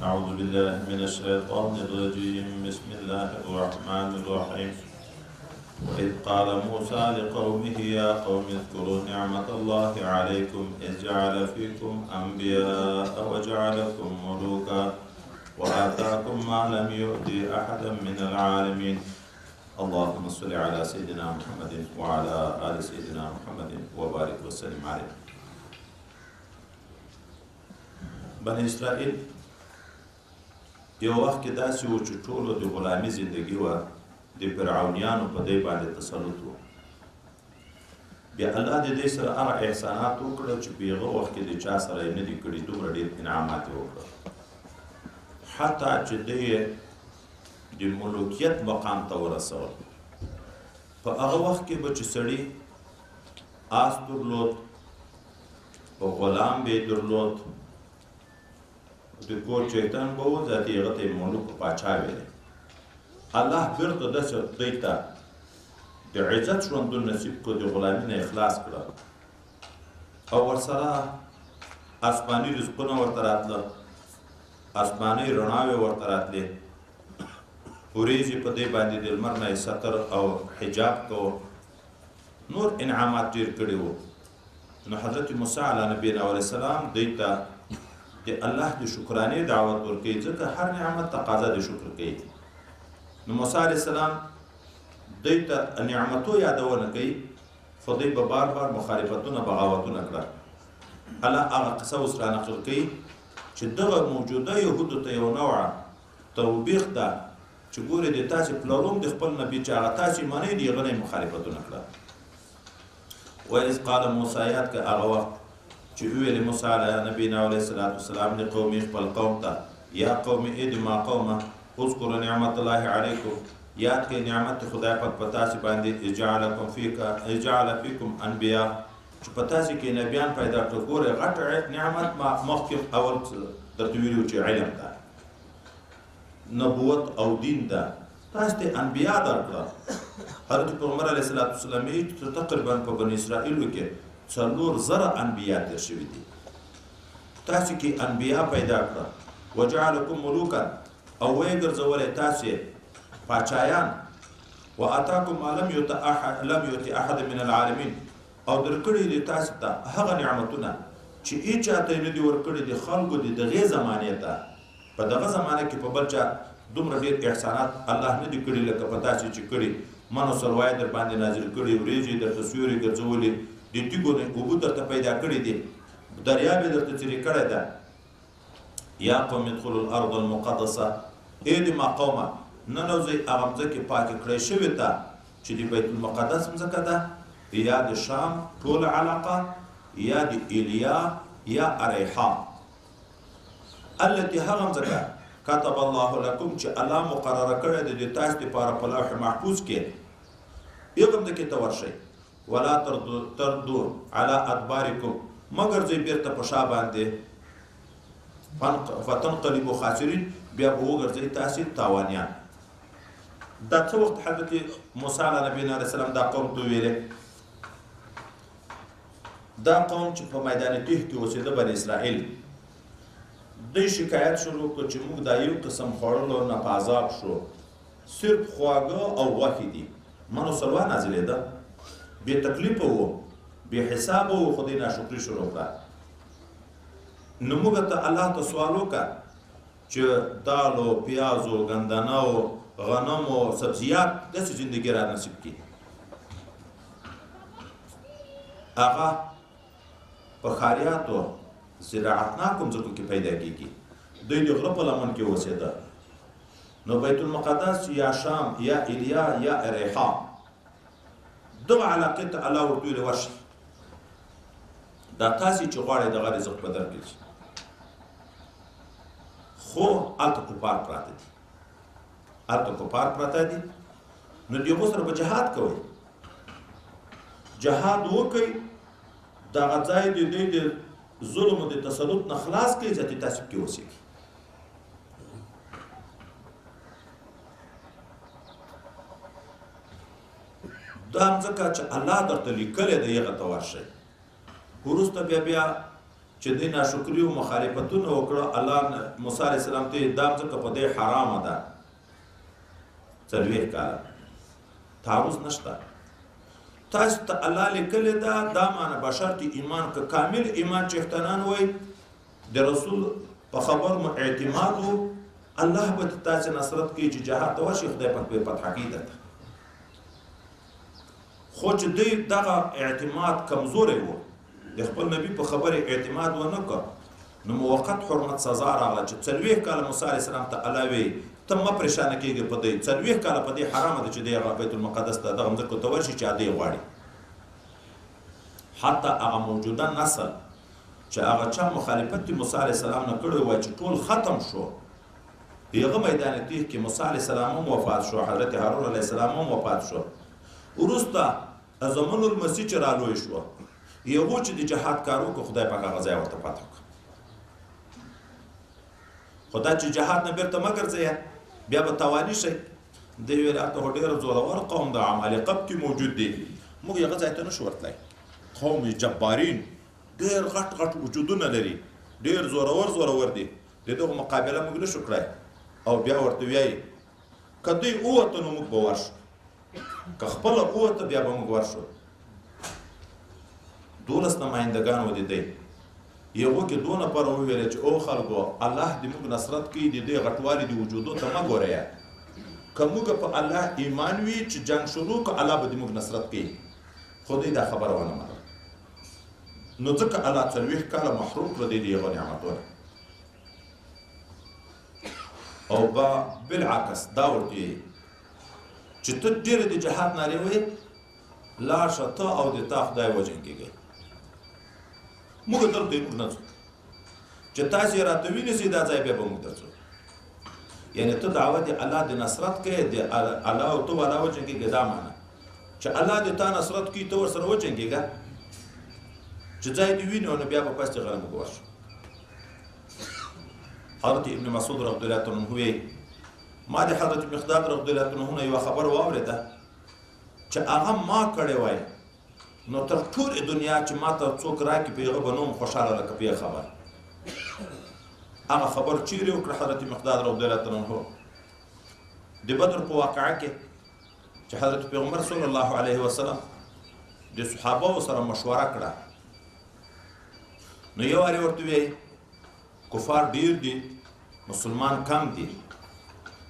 أعوذ بالله من الشيطان الرجيم بسم الله الرحمن الرحيم وإذ قال موسى لقومه يا قوم اذكروا نعمة الله عليكم إذ جعل فيكم أنبياء وجعلكم ملوكا وآتاكم ما لم يؤت أحدا من العالمين اللهم صل على سيدنا محمد وعلى آل سيدنا محمد وبارك وسلم عليه. بني إسرائيل یو وخت کې داسې و چې ټولو د غلامي زندګي وه، د فرعونیانو په دی باندې تسلط و. بیا الله د دې سره هغه احسانات وکړه چې په هغه وخت کې د چا سره یې نه دي کړي، دومره ډېر انعامات یې وکړه، حتی چې دی د ملوکیت مقام ته ورسول. په هغه وخت کې به چې سړي آس درلود، غلام به یې درلود، د کور چیتن به و، ذاتي هغه ته یې ملوک پاچا ویلی. الله بیرته داسې دوی ته د عزت ژوندون نصیب کړو، د غلامي نه یې خلاص کړه او ورسره آسماني رزقونه ورته راتله، آسماني رڼاوې ورته راتلې، وریځې په دې باندې د لمر نه یې ستر او حجاب کوو، نور انعامات ډېر کړي وو. نو حضرت موسی علیه نبینا علیه السلام دوی ته د الله د شکرانې دعوت ورکوي، ځکه هر نعمت تقاضا د شکر کوي. نو موسی علیه السلام دوی ته نعمتو یادونه کوي، خو دوی به بار بار مخالفتونه بغاوتونه کړه. الله هغه قصه اوس را نقل کوي چې دغه موجوده یهودو ته یو نوعه توبیخ ده چې ګورې د تاسې پلرون د خپل نبي چې هغه تاسې منئ د هغه نه یې مخالفتونه کړه. وإذ قال موسی، یاد که هغه وخت چې وویلې موسی علیه نبینا علیه السلام د قومي خپل قوم ته یا قوم ای د ما قومه اذکروا نعمت الله علیکم، یاد کړئ نعمت خدای پاک په تاسې باندې اجعل فیکم انبیا، چې په تاسې کې نبیان پیدا کړه. ګورئ غټ نعمت ما مخکې اول درته ویلي و چې علم ده، نبوت او دین ده، تاسې ته انبیا درکړه. حضرت پیغمبر علیه السلام یې تقریبا په بني اسرائیلو کې 4,000 انبیا تیر شوي دي، تاسې کې انبیا پیدا کړه. وجعلکم ملوکا، او ویې ګرځولی تاسې پاچایان. واتاکم ما لم یؤت احد من العالمین، او درکړي دي تاسې ته هغه نعمتونه چې هیچا ته یې نه دي ورکړي دي خلکو د دغې زمانې ته. په دغه زمانه کې په بل چا دومره ډېر احسانات الله نه دي کړي لکه په تاسې چې کړي. من او سروای در باندې نازل کړي، وریځې درته سیوري ګرځولي، د تیږو نه اوبه درته پیدا کړي دي، دریاب یې درته څیرې کړی ده. یا قوم ادخلوا الارض المقدسه، ای د ما قومه ننوځئ هغه مځکې پاکې کړی شوې ته چې د بیت المقدس مځکه ده، یا د شام ټوله علاقه، یا د ایلیا یا اریحا، التي هغه مځکه كتب الله لكم چې الله مقرره کړی دی د تاسو دپاره په لوح محفوظ کې. هغه مځکې ته ورشئ. ولا تردو على ادبارکم، مگر ځئ بیرته په شا باندې، فتنقلبوا خاسرین، بیا به وګرځئ تاسې تاوانیان. دا څه وخت حضرت موسی علیه نبینا علیه السلام دا قوم ته ویلې؟ دا قوم چې په میدان تیه کې اوسېده بني اسرائیل، دوی شکایت شروع کړ چې موږ دا یو قسم خوړلو نه په عذاب شو، صرف خواږه او غوښې دي، من و سلوا نازلېده، بې تکلیفه وو، بې حسابه وو، خو دوی ناشکري شروع کړه. نو موږ ته الله ته سوال وکړه چې دالو، پیازو، ګندنو، غنمو، سبزیات داسې زندګي را نصیب کړي. هغه په ښاریاتو زراعتناکو مځکو کې پیدا کېږي، دوی د غره په لمن کې اوسېده. نو بیت المقدس یا شام یا ایلیا یا اریحا، دغه علاقې ته الله ورته ویلې ورشئ، دا تاسې چې غواړئ دغه رزق به درکړل شي. خو هلته کفار پراته دي، هلته کفار پراته دي، نو د هغو سره به جهاد کوئ، جهاد وکئ، دغه ځای د دوی د ظلم او د تسلط نه خلاص کړئ، ذاتي تاسې پکې اوسېږئ. دا مځکه چې الله درته لیکلې ده هغه ته ورشئ. وروسته بیا چې دوی ناشکري او مخالفتونه وکړه، الله موسی علیه السلام ته دا ځکه په دې حرامه ده 40 کاله تعرض نشته. تاسو ته الله لیکلې ده دا معنی بشرط ایمان که کامل ایمان چښتنان وای د رسول په خبر مو اعتماد وو، الله به تاسو نصرت کوي چې جهاد ته ورشي، خدای پاک به فتح کوي درته. خو چې دوی دغه اعتماد کمزوری وو، د خپل نبی په خبره اعتماد ونه کړ، نو موقت حرمت سزا راغله چې 40 کاله موسی علیه السلام ته الله وی ته مه پریشانه کېږې په دې 40 کاله په دې حرامه ده چې دی هغه بیت المقدس ته دغه مځکو ته ورشي چې عادي غواړي. حتی هغه موجوده نسل چې هغه چا مخالفت د موسی علیه السلام نه کړی وای چې ټول ختم شو، هغه میدان تیه کې موسی علیه السلام هم وفات شو، حضرت هارون علیه السلام هم وفات شو. وروسته زمن المسیح چې رالوی شو، یو چې د جهاد کارو کو خدای پاک هغه ځای ورته فتح کړ. خدای چې جهاد نه بیرته مه ګرځئ بیا به تاواني شئ. دی ویل هلته ډېر زورور قوم د عمالقه کې موجود دی، موږ هغه ځای ته نشو ورتلی. قوم جبارین ډېر غټ غټ وجودونه لري، ډېر زورور دي، د دغو مقابله موږ نشو کړی. او بیا ورته وایي که دوی ووته نو موږ به ورشو، که خپله ووته بیا به موږ ورشو. 12 نمایندګان و د دی، یو کې 2 نفر وویل چې او خلکو الله دې موږ نصرت کوي، د دې غټوالي د وجودو ته مه ګورئ، که موږ په الله ایمان وي چې جنګ شروع که الله به دې موږ نصرت کوي. خو دوی دا خبره ونه منله، نو ځکه الله 40 کاله محروم کړه دی د هغو نعمتونه. او با بالعکس دا ورته وایي چې ته ډېرې د جهاد نارې وایې، لاړ شه ته او د تا خدای وجنګېږئ، موږ دلته موږ نه ځو، چې تاسې یې راته وینیسئ دا ځای بیا به موږ درځو. یعنې ته دعوه د الله د نصرت کوې، د الله او ته والا وجنګېږې، دا معنی چې الله د تا نصرت کوي ته ورسره وجنګېږه، چې ځای دې ویني نو بیا به پس دې غره موږ ورشو. حضرت ابن مسعود رضی الله عنه وایي ما د حضرت مقداد رضی الله عنه نه یوه خبره واورېده چې هغه ما کړی وای نو تر ټولې دنیا چې ما ته څوک راکړي په هغه به نوم خوشحاله لکه په خبر. هغه خبر چیرې وکړه حضرت مقداد رضی الله عنه د بدر په واقعه کې چې حضرت پیغمبر صلی الله علیه وسلم د صحابه سره مشوره کړه. نو یو وارې ورته وایي کفار ډیر دي مسلمان کم دي،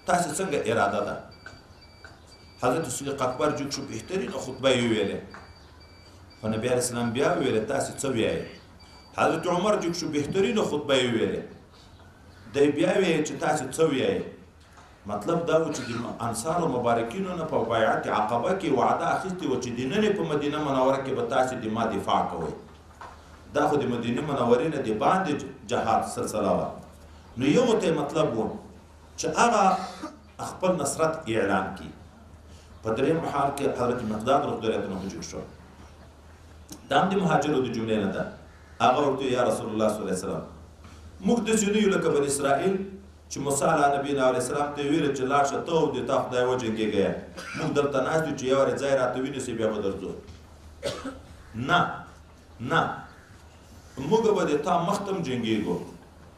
تاسو څنګه اراده ده؟ حضرت صدیق اکبر جوړ شو بهترینه خطبه یې ویلې، خو نبی علیه السلام بیا ویلې تاسو څه وایئ؟ حضرت عمر جوړ شو بهترینه خطبه یې ویلې، دی بیا ویل چې تاسو څه وایئ؟ مطلب دا و چې د انصارو مبارکینو نه په بیعت عقبه کې وعده اخیستې وه چې د ننې په مدینه منوره کې به تاسو د ما دفاع کوئ. دا خو د مدینه منورې نه د باندې جهاد سلسله وه. نو یو ته مطلب و چې هغه خپل نصرت اعلان کړي. په درېیم حال کې حضرت مقداد رضی الله عنه جوړ شو، دا هم د مهاجرو د جملې نه ده. هغه ورته یا رسول الله صلی الله علیه وسلم موږ داسې نه یو لکه بني اسرائیل چې موسی علیه نبینا علیه السلام ته یې ویل چې لاړ شه ته او د تا خدای وجنګېږئ، موږ دلته ناست یو چې یو وارې ځای راته ونیسئ بیا به درځو. نه موږ به د تا مخ ته هم جنګېږو،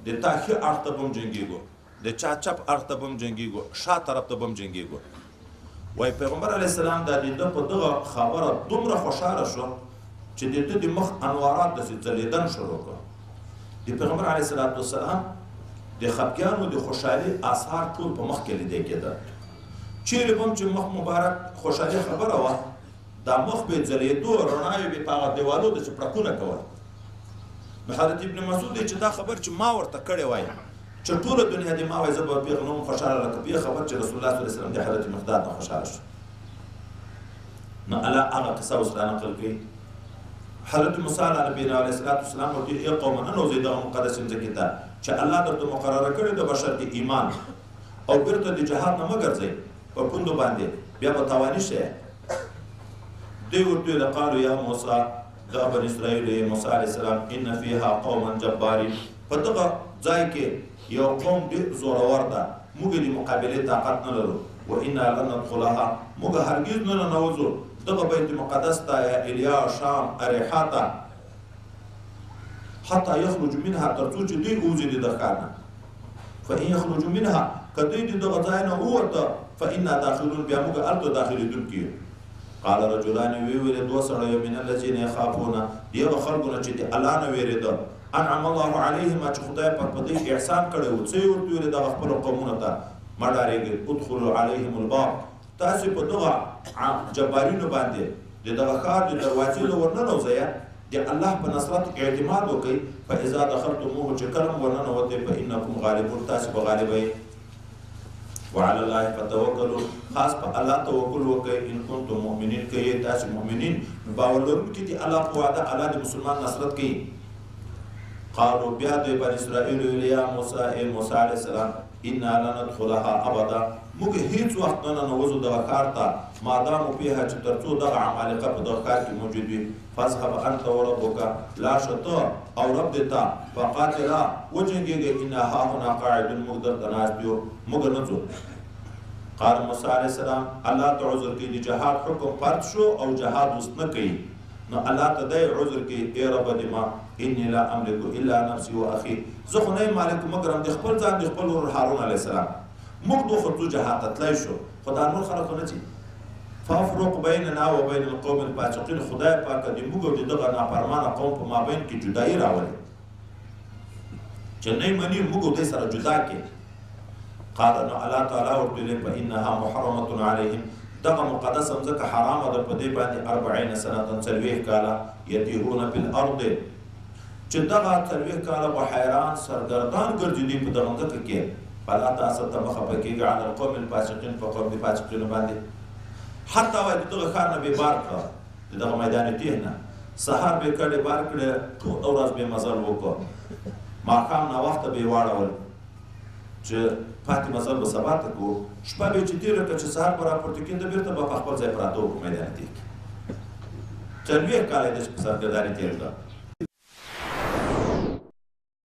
د تا ښه اړخ ته به هم جنګېږو، د چا چپ اړخ ته به هم جنګېږو، شا طرف ته به هم جنګېږو. وایي پیغمبر علیه السلام دا د ده په دغه خبره دومره خوشحاله شو چې د ده د مخ انوارات داسې ځلېدن شروع کړه. د پیغمبر علیه السلام د خفګانو د خوشحالي اثار ټول په مخ کې لیدل کېده. چیرې به هم چې مخ مبارک خوشحالي خبره وه، دا مخ به ځلېدو، رڼاوې به په هغه دیوالو داسې پړکونه کول. نو حضرت ابن مسعود چې دا خبر چې ما ورته کړی وای چې ټوله دنیا دې ما وای زه به پیغمبر خوشحاله لکه په خبر چې رسول الله صلی الله علیه وسلم د حضرت مقداد نه خوشحاله شو. نو الله هغه قصه اوس را نقل کوي. حضرت موسی علیه نبینا علیه السلام ورته ای قوم ننوځئ دغه مقدس ځمکې ته چې الله درته مقرره کړې د بشر د ایمان او بیرته د جهاد نه مه ګرځئ په پوندو باندې، بیا به تاواني شئ. دوی ورته ویل قالو یا موسی دا بني اسرائیل موسی علیه السلام ان فیها قوما جبارین، په دغه ځای کې یو قوم ډېر زورور ده، موږ د مقابلې طاقت نه لرو. و انا لن ندخلها، موږ هرګز نه ننوځو دغه بیت مقدس ته یا الیا شام اریحا ته حتی یخرج منها تر څو چې دوی ووځي د دغه ښار نه فإن يخرج منها که دوی د دغه ځای نه ووته فإنا داخلون بیا موږ هلته داخلېدونکي یو قال رجلان ویل دوه سړی من الذین یخافون د هغه خلکو نه چې د الله نه ویرېده انعم الله علیهم چې خدای پاک په دوی احسان کړی و څه یې ورته ویلې دغه خپلو قومونو ته مه ډارېږئ ادخلوا علیهم الباب تاسې په دغه جبارینو باندې د دغه ښار د دروازې له ورننوځئ د الله په نصرت اعتماد وکړئ فاذا دخلتموه چې کله مو ورننوتئ فانکم غالبون تاسې به غالبئ وعلى الله فتوکلوا خاص په الله توکل وکړئ ان کنتم مؤمنین که یې تاسې مؤمنین باور لرونکي دي الله په وعده الله د مسلمان نصرت کوي قالوا بیا دوی بني اسرائیل ویل یا موسی ای موسی علیه السلام انا لن ندخلها ابدا موږ هیڅ وخت نه ننوځو دغه ښار ته مادامو فیها چې تر څو دغه عمالقه په دغه ښار کې موجود وي فاذهب انت وربک لاړ شه ته او رب دې ته فقاتلا وجنګېږئ انا هاهنا قاعدون موږ دلته ناست یو موږ نه ځو قال موسی علیه السلام الله ته عذر کوي د جهاد حکم فرض شو او جهاد اوس نه کوي نو الله ته دی عذر کوي ای رب دې ما انی لا املک الا نفسي و اخي زه خو نه یم مالک مګر هم د خپل ځان د خپل ورور هارون علیه السلام موږ دو خو جهاد ته تللی شو خو دا نور خلک نه ځي فافرق بیننا و بین القوم الفاسقین خدای پاک دې موږ او د دغه نافرمانه قوم په مابین کې جدایي راولي چې نه مني موږ دوی سره جدا کړي قال نو الله تعالی ورته ویل فانها محرمه علیهم دغه مقدس ځکه حرامه ده په دې باندې 40 سنه 40 کاله یتیهون فی الارض چې دغه 40 کاله په حیران سرګردان ګرځېدي په دغه ځکه کې فلا تاسو ته مخه پکېږي علی القوم الفاسقین په قوم د فاسقینو باندې حتی وایي دغه ښار نه بې بار کړه د دغه میدان تیه نه سهار به کډې بار کړې ټوله ورځ به مزل وکړه ماښام ناوخته به یې واړول چې پاتې مزل به سبا ته کوو شپه به یې چې تېره کړه چې سهار به راپورته کېده بېرته به په خپل ځای پراته وو په میدان تیه کې 40 کاله یې د سرګرداني تېر کړه